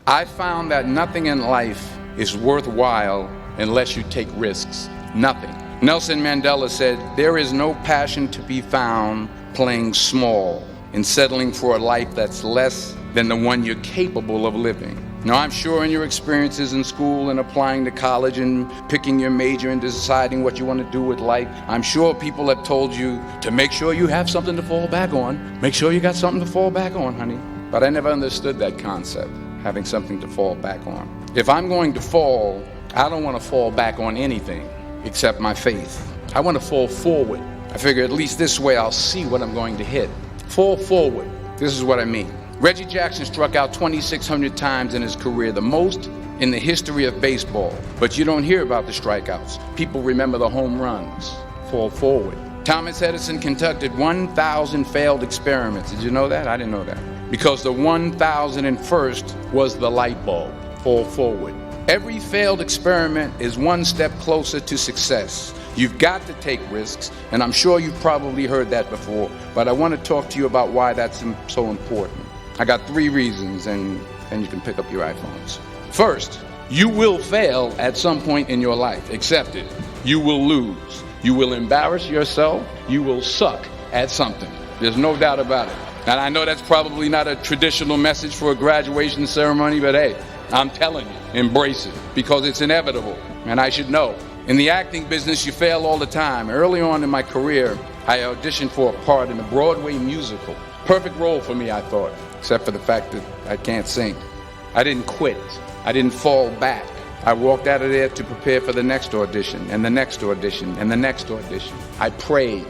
I found that nothing in life is worthwhile unless you take risks. Nothing. Nelson Mandela said, there is no passion to be found playing small and settling for a life that's less than the one you're capable of living. Now, I'm sure in your experiences in school and applying to college and picking your major and deciding what you want to do with life, I'm sure people have told you to make sure you have something to fall back on. Make sure you got something to fall back on, honey. But I never understood that concept, having something to fall back on. If I'm going to fall, I don't want to fall back on anything except my faith. I want to fall forward. I figure at least this way I'll see what I'm going to hit. Fall forward. This is what I mean. Reggie Jackson struck out 2,600 times in his career, the most in the history of baseball. But you don't hear about the strikeouts. People remember the home runs. Fall forward. Thomas Edison conducted 1,000 failed experiments. Did you know that? I didn't know that. Because the 1,001st was the light bulb. Fall forward. Every failed experiment is one step closer to success. You've got to take risks, and I'm sure you've probably heard that before, but I want to talk to you about why that's so important. I got 3 reasons, and you can pick up your iPhones. First, you will fail at some point in your life. Accept it. You will lose. You will embarrass yourself. You will suck at something. There's no doubt about it. And I know that's probably not a traditional message for a graduation ceremony, but hey, I'm telling you, embrace it, because it's inevitable, and I should know. In the acting business, you fail all the time. Early on in my career, I auditioned for a part in a Broadway musical. Perfect role for me, I thought, except for the fact that I can't sing. I didn't quit. I didn't fall back. I walked out of there to prepare for the next audition, and the next audition, and the next audition. I prayed,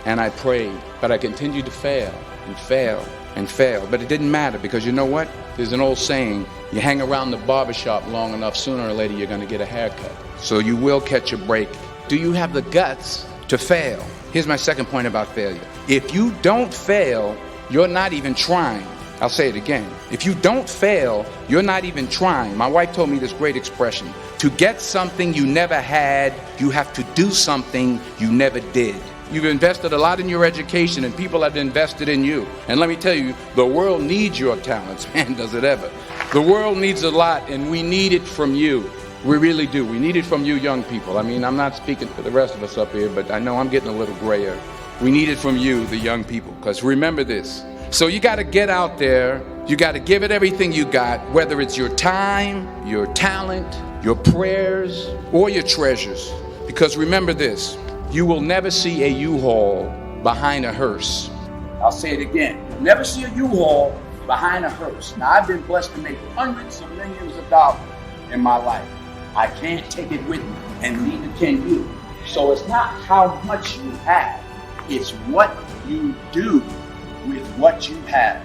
and I prayed, but I continued to fail, and fail, and fail. But it didn't matter, because you know what? There's an old saying, you hang around the barbershop long enough, sooner or later you're going to get a haircut. So you will catch a break. Do you have the guts to fail? Here's my second point about failure. If you don't fail, you're not even trying. I'll say it again. If you don't fail, you're not even trying. My wife told me this great expression. To get something you never had, you have to do something you never did. You've invested a lot in your education, and people have invested in you. And let me tell you, the world needs your talents. Man, does it ever. The world needs a lot, and we need it from you. We really do. We need it from you young people. I mean, I'm not speaking for the rest of us up here, but I know I'm getting a little grayer. We need it from you, the young people, because remember this. So you got to get out there. You got to give it everything you got, whether it's your time, your talent, your prayers, or your treasures. Because remember this, you will never see a U-Haul behind a hearse. I'll say it again. You'll never see a U-Haul behind a hearse. Now, I've been blessed to make hundreds of millions of dollars in my life. I can't take it with me, and neither can you. So it's not how much you have, it's what you do with what you have.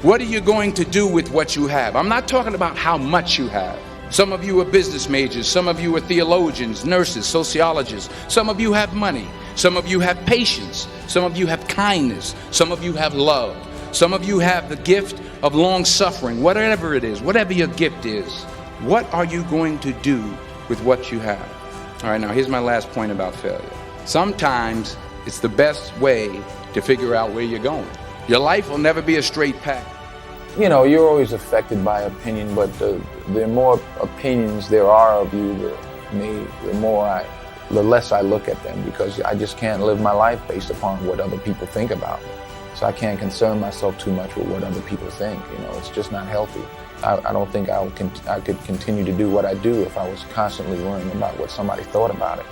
What are you going to do with what you have? I'm not talking about how much you have. Some of you are business majors, some of you are theologians, nurses, sociologists. Some of you have money, some of you have patience, some of you have kindness, some of you have love, some of you have the gift of long suffering. Whatever it is, whatever your gift is, what are you going to do with what you have? All right, now here's my last point about failure. Sometimes it's the best way to figure out where you're going. Your life will never be a straight path. You know, you're always affected by opinion, but the more opinions there are of you, the less I look at them, because I just can't live my life based upon what other people think about me. So I can't concern myself too much with what other people think. You know, it's just not healthy. I don't think I could continue to do what I do if I was constantly worrying about what somebody thought about it.